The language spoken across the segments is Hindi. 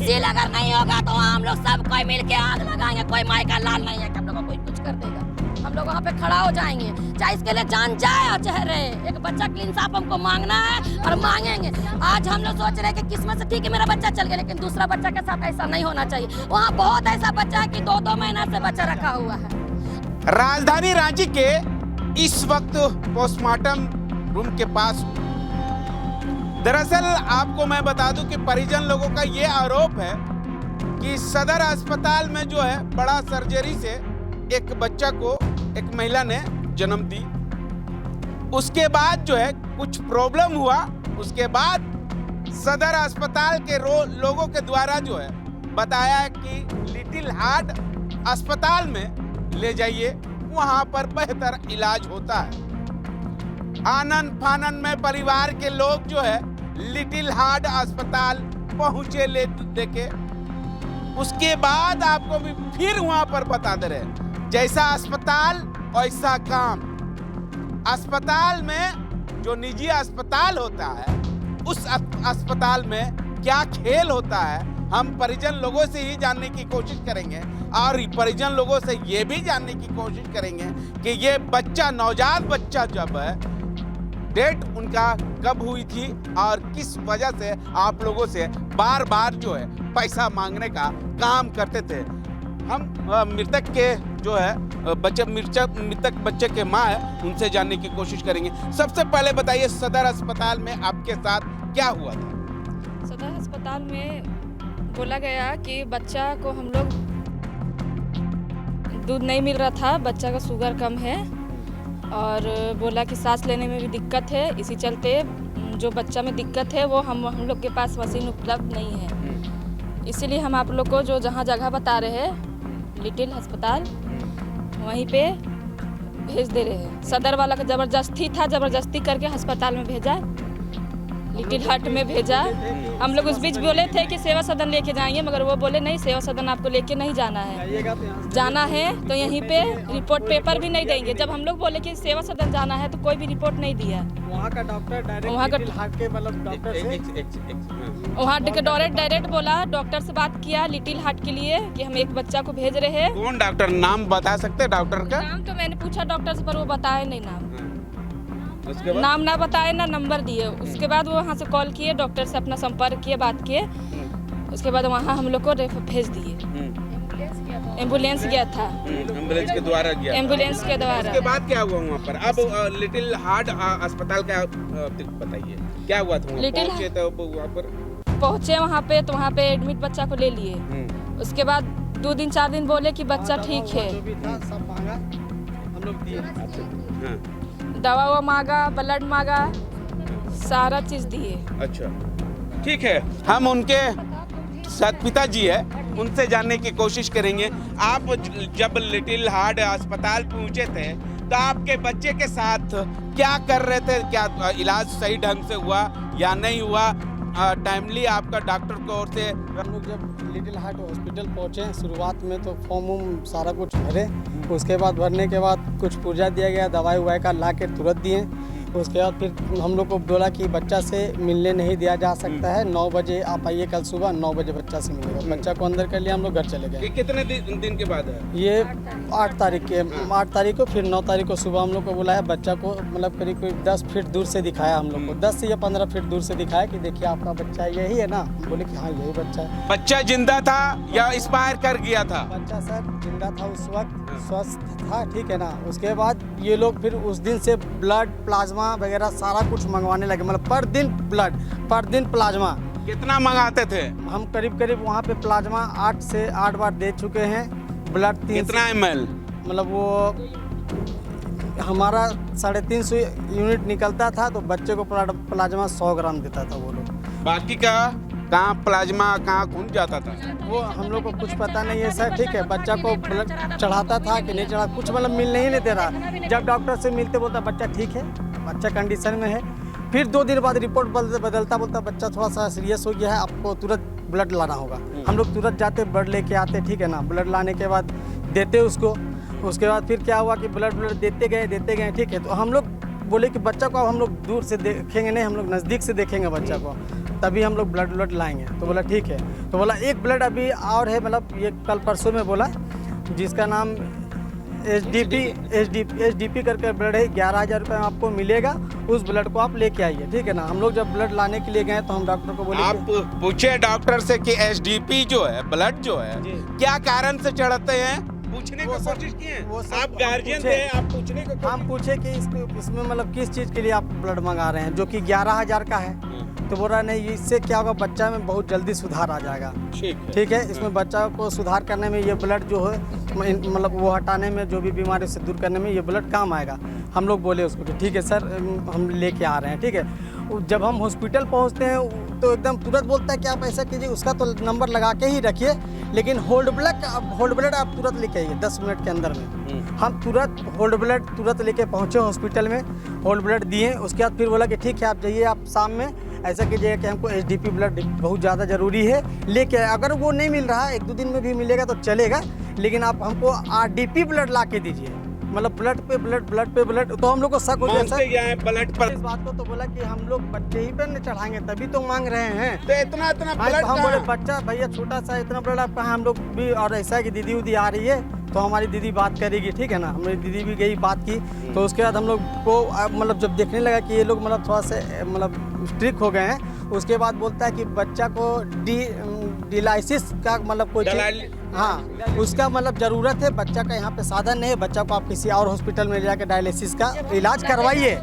सील अगर नहीं होगा तो हम लोग सब कोई मिल के आग लगाएंगे। कोई माई का लाल नहीं है कि हम लोग को कोई कुछ कर देगा। हम लोग वहाँ पे खड़ा हो जाएंगे, चाहे इसके लिए जान जाए और चाहे रहे। एक बच्चा का इंसाफ हमको मांगना है और मांगेंगे। आज हम लोग सोच रहे हैं कि किस्मत से ठीक है मेरा बच्चा चल गया, लेकिन दूसरा बच्चा के साथ ऐसा नहीं होना चाहिए। वहाँ बहुत ऐसा बच्चा है कि 2-2 महीना से बच्चा रखा हुआ है। राजधानी रांची के इस वक्त पोस्टमार्टम रूम के पास। दरअसल आपको मैं बता दूं कि परिजन लोगों का ये आरोप है कि सदर अस्पताल में जो है बड़ा सर्जरी से एक बच्चा को एक महिला ने जन्म दी। उसके बाद जो है कुछ प्रॉब्लम हुआ। उसके बाद सदर अस्पताल के लोगों के द्वारा जो है बताया कि लिटिल हार्ट अस्पताल में ले जाइए, वहां पर बेहतर इलाज होता है। आनन फानन में परिवार के लोग जो है लिटिल हार्ट अस्पताल पहुंचे ले देके। उसके बाद आपको भी फिर वहां पर बता दे रहे, जैसा अस्पताल वैसा काम। अस्पताल में जो निजी अस्पताल होता है उस अस्पताल में क्या खेल होता है, हम परिजन लोगों से ही जानने की कोशिश करेंगे। और परिजन लोगों से ये भी जानने की कोशिश करेंगे कि ये बच्चा, नवजात बच्चा जब है, डेट उनका कब हुई थी और किस वजह से आप लोगों से बार बार जो है पैसा मांगने का काम करते थे। हम मृतक के जो है मृतक बच्चे के माँ है, उनसे जानने की कोशिश करेंगे। सबसे पहले बताइए, सदर अस्पताल में आपके साथ क्या हुआ था? सदर अस्पताल में बोला गया कि बच्चा को हम लोग दूध नहीं मिल रहा था, बच्चा का शुगर कम है और बोला कि सांस लेने में भी दिक्कत है। इसी चलते जो बच्चा में दिक्कत है वो हम लोग के पास मशीन उपलब्ध नहीं है। इसीलिए हम आप लोग को जो जहाँ जगह बता रहे हैं लिटिल अस्पताल, वहीं पे भेज दे रहे हैं। सदर वाला का ज़बरदस्ती था, ज़बरदस्ती करके अस्पताल में भेजा, लिटिल हार्ट में भेजा। हम लोग उस बीच बोले थे कि सेवा सदन लेके जाएंगे, मगर वो बोले नहीं, सेवा सदन आपको लेके नहीं जाना है। जाना है तो यहीं पे रिपोर्ट पेपर भी नहीं देंगे। जब हम लोग बोले कि सेवा सदन जाना है तो कोई भी रिपोर्ट नहीं दिया। वहाँ का डॉक्टर डायरेक्ट बोला, डॉक्टर से बात किया लिटिल हार्ट के लिए कि हम एक बच्चा को भेज रहे हैं। कौन डॉक्टर, नाम बता सकते हैं डॉक्टर का? नाम तो मैंने पूछा डॉक्टर से, पर वो बताए नहीं नाम। उसके बाद? नाम ना बताए ना नंबर दिए। उसके बाद वो वहाँ से कॉल किए, डॉक्टर से अपना संपर्क किए, बात किए। उसके बाद वहाँ हम लोग को भेज दिए। एम्बुलेंस गया था, एम्बुलेंस के द्वारा गया। एम्बुलेंस के द्वारा। उसके बाद क्या हुआ वहाँ पर? अब लिटिल हार्ट अस्पताल का बताइए, क्या हुआ था? पहुंचे तो वहाँ पर पहुँचे वहाँ पे, तो वहाँ पे एडमिट बच्चा को ले लिए। उसके बाद 2 दिन 4 दिन बोले कि बच्चा ठीक है। हम लोग दिए, दवा वो मांगा, ब्लड मांगा, सारा चीज दिए। अच्छा, ठीक है। हम उनके साथ पिताजी है, उनसे जानने की कोशिश करेंगे। आप जब लिटिल हार्ट अस्पताल पहुंचे थे तो आपके बच्चे के साथ क्या कर रहे थे? क्या इलाज सही ढंग से हुआ या नहीं हुआ? टाइमली आपका डॉक्टर की ओर से? हम लोग जब लिटिल हार्ट हॉस्पिटल पहुँचे, शुरुआत में तो फॉर्म सारा कुछ भरे। उसके बाद भरने के बाद कुछ पुर्जा दिया गया, दवाई ववाई का ला के तुरंत दिए। उसके बाद फिर हम लोग को बोला कि बच्चा से मिलने नहीं दिया जा सकता है, 9 बजे आप आइए, कल सुबह 9 बजे बच्चा से मिलेगा। बच्चा को अंदर कर लिया, हम लोग घर चले गए। ये कितने दिन के बाद है? ये 8 तारीख को, फिर 9 तारीख को सुबह हम लोग को बुलाया। बच्चा को मतलब करीब 10 फीट दूर से दिखाया हम लोग को, 10 या 15 फीट दूर से दिखाया कि देखिए आपका बच्चा यही है ना। बोले कि हाँ यही बच्चा है। बच्चा जिंदा था या एक्सपायर कर गया था? बच्चा सर जिंदा था, उस वक्त स्वस्थ था, ठीक है ना। उसके बाद ये लोग फिर उस दिन से ब्लड, प्लाज्मा वगैरह सारा कुछ मंगवाने लगे। मतलब पर दिन ब्लड, पर दिन प्लाज्मा। कितना मंगाते थे? हम करीब वहाँ पे प्लाज्मा 8 से 8 बार दे चुके हैं। ब्लड 3 कितना ml? मतलब वो हमारा 350 यूनिट निकलता था, तो बच्चे को प्लाज्मा 100 ग्राम देता था वो लोग। बाकी का कहाँ प्लाज्मा कहाँ खून जाता था? वो हम लोग को कुछ पता नहीं है सर, ठीक है। बच्चा को ब्लड चढ़ाता था कि नहीं चढ़ा, कुछ मतलब मिल नहीं दे रहा। जब डॉक्टर से मिलते बोलता बच्चा ठीक है, बच्चा कंडीशन में है। फिर 2 दिन बाद रिपोर्ट बदलता बोलता बच्चा थोड़ा सा सीरियस हो गया है, आपको तुरंत ब्लड लाना होगा। हम लोग तुरंत जाते, ब्लड लेके आते, ठीक है ना। ब्लड लाने के बाद देते उसको। उसके बाद फिर क्या हुआ कि ब्लड देते गए, ठीक है। तो हम लोग बोले कि बच्चा को अब हम लोग दूर से देखेंगे नहीं, हम लोग नज़दीक से देखेंगे बच्चा को। तभी हम लोग ब्लड लाएंगे। तो बोला ठीक है। तो बोला एक ब्लड अभी और है, मतलब ये कल परसों में बोला, जिसका नाम एचडीपी करके ब्लड है, 11,000 रुपये में आपको मिलेगा, उस ब्लड को आप लेके आइए, ठीक है ना। हम लोग जब ब्लड लाने के लिए गए तो हम डॉक्टर को बोले, आप पूछे डॉक्टर से कि एचडीपी जो है, ब्लड जो है, क्या कारण से चढ़ते हैं, पूछने की कोशिश किए? आप गार्जियन थे, आप पूछने को हम पूछे कि इसमें मतलब किस चीज़ के लिए आप ब्लड मंगा रहे हैं, जो कि 11,000 का है। तो बोल रहा नहीं, इससे क्या होगा, बच्चा में बहुत जल्दी सुधार आ जाएगा। ठीक है, इसमें बच्चा को सुधार करने में ये ब्लड जो है, मतलब वो हटाने में, जो भी बीमारी से दूर करने में ये ब्लड काम आएगा। हम लोग बोले उसको कि ठीक है सर, हम लेके आ रहे हैं, ठीक है। जब हम हॉस्पिटल पहुंचते हैं तो एकदम तुरंत बोलता है कि आप ऐसा कीजिए, उसका तो नंबर लगा के ही रखिए, लेकिन होल्ड ब्लड आप तुरंत लेके आइए 10 मिनट के अंदर में। हम तुरंत होल्ड ब्लड तुरंत लेके पहुंचे हॉस्पिटल में, होल्ड ब्लड दिए। उसके बाद फिर बोला कि ठीक है आप जाइए, आप शाम में ऐसा कीजिएगा कि हमको एचडीपी ब्लड बहुत ज़्यादा ज़रूरी है, लेके अगर वो नहीं मिल रहा है, 1-2 दिन में भी मिलेगा तो चलेगा, लेकिन आप हमको आरडीपी ब्लड ला के दीजिए, मतलब ब्लड पे ब्लड। तो हम लोग को शक हो गया सर ब्लड पर इस बात को। तो बोला कि हम लोग बच्चे ही पर चढ़ाएंगे, तभी तो मांग रहे हैं। तो इतना ब्लड हम बोले बच्चा भैया छोटा सा, इतना ब्लड आप कहाँ, हम लोग भी, और ऐसा है कि दीदी उदी आ रही है तो हमारी दीदी बात करेगी, ठीक है ना। हमारी दीदी भी गई, बात की। तो उसके बाद हम लोग को मतलब जब देखने लगा कि ये लोग मतलब थोड़ा से मतलब स्ट्रिक्ट हो गए हैं, उसके बाद बोलता है कि बच्चा को डिलाइसिस का मतलब कोई हाँ उसका मतलब ज़रूरत है, बच्चा का यहाँ पे साधन नहीं है, बच्चा को आप किसी और हॉस्पिटल में ले जाकर डायलिसिस का इलाज करवाइए,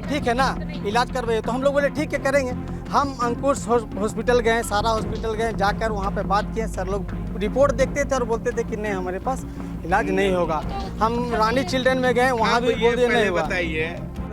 ठीक है ना, इलाज करवाइए। तो हम लोग बोले ठीक है करेंगे। हम अंकुश हॉस्पिटल गए, सारा हॉस्पिटल गए, जाकर वहाँ पे बात किए। सर लोग रिपोर्ट देखते थे और बोलते थे कि नहीं हमारे पास इलाज नहीं होगा। हम रानी चिल्ड्रन में गए, वहाँ भी बोल दिए नहीं हुआ।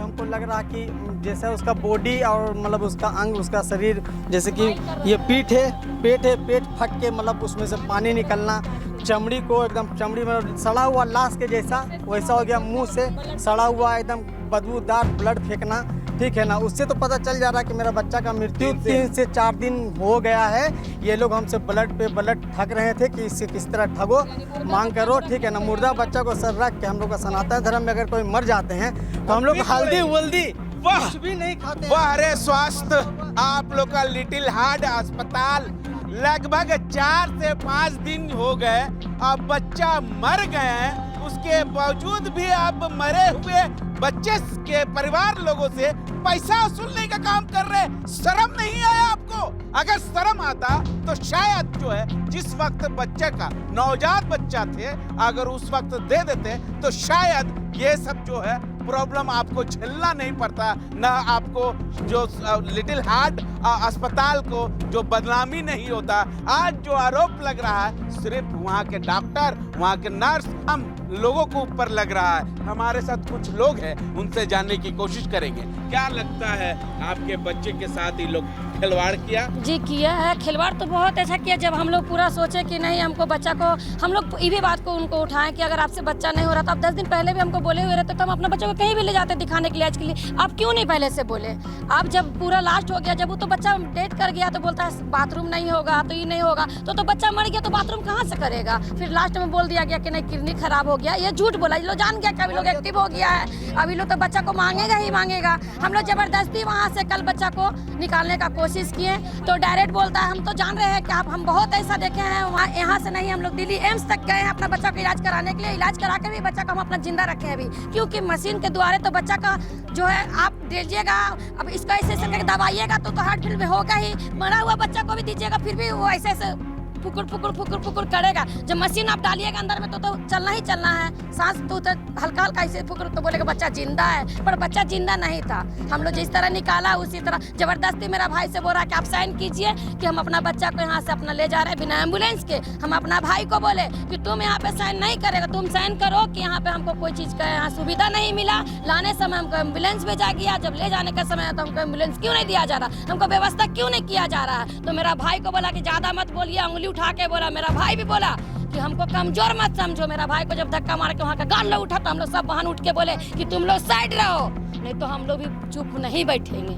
हमको लग रहा कि जैसा उसका बॉडी और मतलब उसका अंग, उसका शरीर, जैसे कि ये पेट फट के मतलब उसमें से पानी निकलना, चमड़ी को एकदम चमड़ी में सड़ा हुआ लाश के जैसा वैसा हो गया, मुंह से सड़ा हुआ एकदम बदबूदार ब्लड फेंकना, ठीक है ना। उससे तो पता चल जा रहा है कि मेरा बच्चा का मृत्यु 3 से 4 दिन हो गया है। ये लोग हमसे ब्लड पे ब्लड ठग रहे थे कि इससे किस तरह ठगो, मांग करो, ठीक है ना। मुर्दा बच्चा को सर रख के, हम लोग का सनातन धर्म में अगर कोई मर जाते हैं तो हम लोग हल्दी वल्दी कुछ भी नहीं खाते। वाह रे स्वास्थ्य, आप लोग का लिटिल हार्ट अस्पताल लगभग 4 से 5 दिन हो गए, अब बच्चा मर गए हैं, उसके बावजूद भी आप मरे हुए बच्चे के परिवार लोगों से पैसा वसूलने का काम कर रहे हैं। शर्म नहीं आया आपको? अगर शर्म आता तो शायद जो है जिस वक्त बच्चे का नवजात बच्चा थे, अगर उस वक्त दे देते तो शायद ये सब जो है प्रॉब्लम आपको झेलना नहीं पड़ता, न आपको जो लिटिल हार्ट अस्पताल को जो बदनामी नहीं होता। आज जो आरोप लग रहा है सिर्फ वहाँ के डॉक्टर, वहाँ के नर्स, हम लोगों को ऊपर लग रहा है। हमारे साथ कुछ लोग हैं, उनसे जानने की कोशिश करेंगे। क्या लगता है आपके बच्चे के साथ ये लोग खिलवाड़ किया? जी किया है, खिलवाड़ तो बहुत ऐसा किया। जब हम लोग पूरा सोचे कि नहीं हमको बच्चा को, हम लोग ये भी बात को उनको उठाएं कि अगर आपसे बच्चा नहीं हो रहा तो आप 10 दिन पहले भी हमको बोले हुए रहते तो हम अपना बच्चा को कहीं भी ले जाते दिखाने के लिए, आज के लिए। आप क्यों नहीं पहले से बोले? आप जब पूरा लास्ट हो गया, जब वो तो बच्चा डेट कर गया तो बोलता है बाथरूम नहीं होगा, तो ये नहीं होगा, तो बच्चा मर गया तो बाथरूम कहाँ से करेगा? फिर लास्ट में बोल दिया गया कि नहीं किडनी खराब हो गया। ये झूठ बोला, ये लोग जान गया कि अभी लोग एक्टिव हो गया है, अभी लोग तो बच्चा को मांगेगा ही मांगेगा। हम लोग जबरदस्ती वहाँ से कल बच्चा को निकालने का कोशिश किए तो डायरेक्ट बोलता है हम तो जान रहे हैं कि आप, हम बहुत ऐसा देखे हैं, वहाँ यहाँ से नहीं, हम लोग दिल्ली एम्स तक गए हैं अपना बच्चा को इलाज कराने के लिए। इलाज करा के भी बच्चा को हम अपना जिंदा रखे हैं अभी, क्योंकि मशीन के द्वारा तो बच्चा का जो है आप दीजिएगा, अब इसको ऐसे ऐसे करके दबाइएगा तो हार्ट फेल में होगा ही। मरा हुआ बच्चा को भी दीजिएगा फिर भी वो ऐसे ऐसे फुकुर करेगा। जब मशीन आप डालिएगा अंदर में तो चलना ही चलना है, सांस तो हल्का हल्का ऐसे फुकुर तो बोलेगा बच्चा जिंदा है, पर बच्चा जिंदा नहीं था। हम लोग जिस तरह निकाला उसी तरह जबरदस्ती मेरा भाई से बोला कि आप साइन कीजिए कि हम अपना बच्चा को यहाँ से अपना ले जा रहे हैं बिना एम्बुलेंस के। हम अपना भाई को बोले कि तुम यहाँ पे साइन नहीं करेगा, तुम साइन करो कि यहाँ पे हमको कोई चीज़ का यहाँ सुविधा नहीं मिला, लाने समय हमको एम्बुलेंस भेजा गया, जब ले जाने का समय तो हमको एम्बुलेंस क्यों नहीं दिया जा रहा, हमको व्यवस्था क्यों नहीं किया जा रहा है। तो मेरा भाई को बोला कि ज़्यादा मत बोलिए, उंगली उठा के बोला। मेरा भाई भी बोला कि हमको कमजोर मत समझो। मेरा भाई को जब धक्का मार के वहाँ का गाल लो उठा तो हम लोग सब बहन उठ के बोले कि तुम लोग साइड रहो, नहीं तो हम लोग भी चुप नहीं बैठेंगे।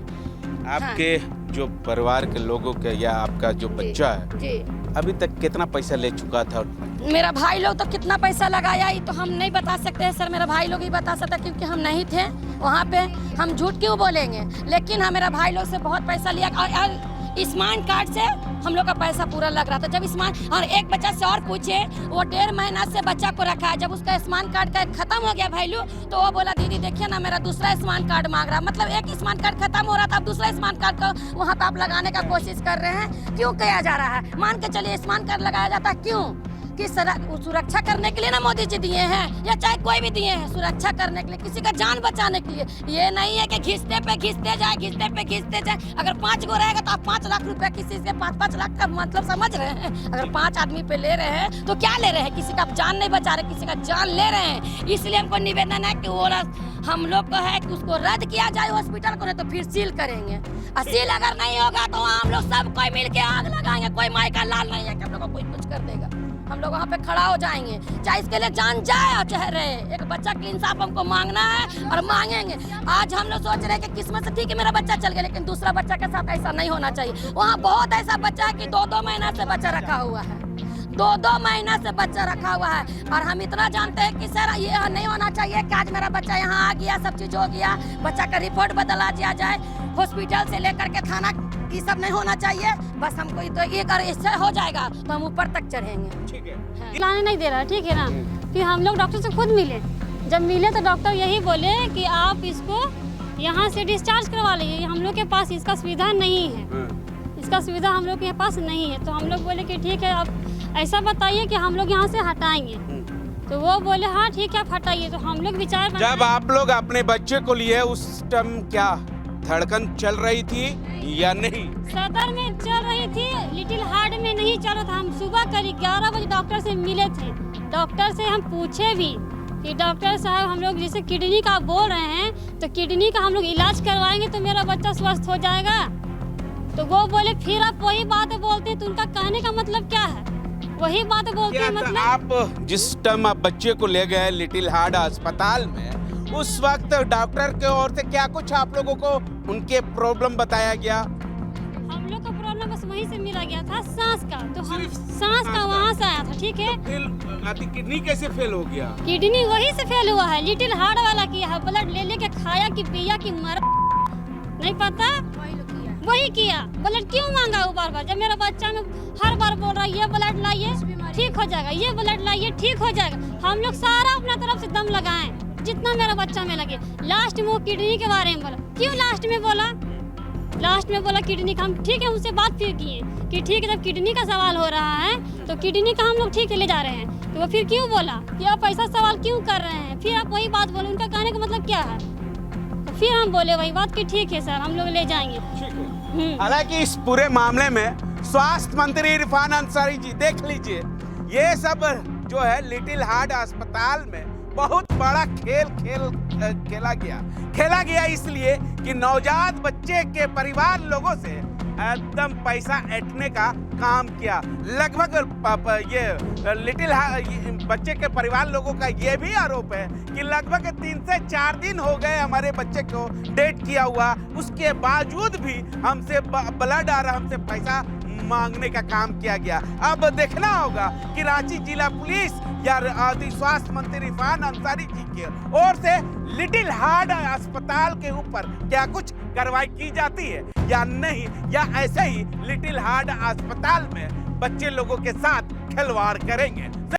आपके जो परिवार के लोगों के या आपका जो बच्चा है जी अभी तक कितना पैसा ले चुका था? मेरा भाई लोग तो कितना पैसा लगाया ये तो हम नहीं बता सकते हैं सर, मेरा भाई लोग ही बता सकता क्योंकि हम नहीं थे वहाँ पे। हम झूठ क्यों बोलेंगे, लेकिन हाँ मेरा भाई लोग से बहुत पैसा लिया। और स्मार्ट कार्ड से हम लोग का पैसा पूरा लग रहा था। जब स्मार्ट और एक बच्चा से और पूछे, वो 1.5 महीना से बच्चा को रखा है। जब उसका स्मार्ट कार्ड का खत्म हो गया वैल्यू, तो वो बोला दीदी देखिए ना मेरा दूसरा स्मार्ट कार्ड मांग रहा। मतलब एक स्मार्ट कार्ड खत्म हो रहा था, अब दूसरा स्मार्ट कार्ड को वहाँ पे आप लगाने का कोशिश कर रहे हैं। क्यों किया जा रहा है? मान के चलिए स्मार्ट कार्ड लगाया जाता है, क्यों? कि सुरक्षा करने के लिए ना मोदी जी दिए हैं, या चाहे कोई भी दिए हैं, सुरक्षा करने के लिए, किसी का जान बचाने के लिए। ये नहीं है कि घिसते पे घिसते जाए। अगर 5 गो रहेगा तो आप 5 लाख रुपया किसी से 5-5 लाख का मतलब समझ रहे हैं? अगर 5 आदमी पे ले रहे हैं तो क्या ले रहे हैं? किसी का जान नहीं बचा रहे, किसी का जान ले रहे हैं। इसलिए हमको निवेदन है कि वो हम लोग को है कि उसको रद्द किया जाए हॉस्पिटल को, नहीं तो फिर सील करेंगे। और सील अगर नहीं होगा तो हम लोग सब कोई मिल के आग लगाएंगे। कोई माई का लाल नहीं है कि हम लोग को कोई कुछ कर देगा। हम लोग वहाँ पे खड़ा हो जाएंगे, चाहे इसके लिए जान जाए और चाहे रहे। एक बच्चा का इंसाफ हमको मांगना है और मांगेंगे। आज हम लोग सोच रहे हैं कि किस्मत से ठीक है मेरा बच्चा चल गया, लेकिन दूसरा बच्चा के साथ ऐसा नहीं होना चाहिए। वहाँ बहुत ऐसा बच्चा है कि 2-2 महीना से बच्चा रखा हुआ है, 2-2 महीना से बच्चा रखा हुआ है। और हम इतना जानते हैं कि सर ये नहीं होना चाहिए कि आज मेरा बच्चा यहाँ आ गया, सब चीज हो गया, बच्चा का रिपोर्ट बदला दिया जाए, हॉस्पिटल से लेकर के थाना, ये सब नहीं होना चाहिए। बस हमको तो ये कर, इससे हो जाएगा तो हम ऊपर तक चढ़ेंगे। ठीक है, लाने नहीं दे रहा, ठीक है ना। फिर हम लोग डॉक्टर से खुद मिले। जब मिले तो डॉक्टर यही बोले कि आप इसको यहाँ से डिस्चार्ज करवा लीजिए, हम लोग के पास इसका सुविधा नहीं है, इसका सुविधा हम लोग के पास नहीं है। तो हम लोग बोले कि ठीक है, अब ऐसा बताइए कि हम लोग यहाँ से हटाएंगे। तो वो बोले हाँ ठीक है आप हटाइए। तो हम लोग विचार जब आप लोग अपने बच्चे को लिए उस टाइम क्या धड़कन चल रही थी या नहीं? सदर में चल रही थी, लिटिल हार्ट में नहीं चल रहा था। हम सुबह करीब 11 बजे डॉक्टर से मिले थे। डॉक्टर से हम पूछे भी कि डॉक्टर साहब हम लोग जैसे किडनी का बोल रहे हैं, तो किडनी का हम लोग इलाज करवाएंगे तो मेरा बच्चा स्वस्थ हो जाएगा। तो वो बोले फिर आप वही बात बोलते हैं। तो उनका कहने का मतलब क्या है? वही बात बोलते हैं मतलब। आप जिस टाइम आप बच्चे को ले गए लिटिल हार्ट अस्पताल में, उस वक्त डॉक्टर के ओर से क्या कुछ आप लोगों को उनके प्रॉब्लम बताया गया? हम लोग का प्रॉब्लम बस वहीं से मिला गया था, सांस का। तो हम सांस का वहाँ से आया था, ठीक है। तो किडनी कैसे फेल हो गया? किडनी वही से फेल हुआ है, लिटिल हार्ट वाला किया है। ब्लड ले लेके खाया कि पिया कि मर नहीं पता, वही किया। ब्लड क्यों मांगा वो बार? जब मेरा बच्चा में हर बार बोल रहा है ये ब्लड लाइए ठीक हो जाएगा, ये ब्लड लाइए ठीक हो जाएगा। हम लोग सारा अपना तरफ से दम लगाएं जितना मेरा बच्चा में लगे। लास्ट में वो किडनी के बारे में बोला। क्यों लास्ट में बोला? लास्ट में बोला किडनी का। हम ठीक है उनसे बात फिर किए कि ठीक है जब किडनी का सवाल हो रहा है तो किडनी का हम लोग ठीक है ले जा रहे हैं। तो वो फिर क्यों बोला कि आप ऐसा सवाल क्यों कर रहे हैं? फिर आप वही बात बोले, उनका कहने का मतलब क्या है? तो फिर हम बोले वही बात कि ठीक है सर हम लोग ले जाएंगे। हालांकि इस पूरे मामले में स्वास्थ्य मंत्री इरफान अंसारी जी, देख लीजिए ये सब जो है लिटिल हार्ट अस्पताल में बहुत बड़ा खेला गया इसलिए कि नवजात बच्चे के परिवार लोगों से एकदम पैसा ऐंठने का काम किया। लगभग ये लिटिल बच्चे के परिवार लोगों का ये भी आरोप है कि लगभग 3 से 4 दिन हो गए हमारे बच्चे को डेट किया हुआ, उसके बावजूद भी हमसे ब्लड आ रहा, हमसे पैसा मांगने का काम किया गया। अब देखना होगा कि रांची जिला पुलिस या स्वास्थ्य मंत्री इरफान अंसारी जी की ओर से लिटिल हार्ट अस्पताल के ऊपर क्या कुछ कार्रवाई की जाती है या नहीं, या ऐसे ही लिटिल हार्ट अस्पताल में बच्चे लोगों के साथ खिलवाड़ करेंगे।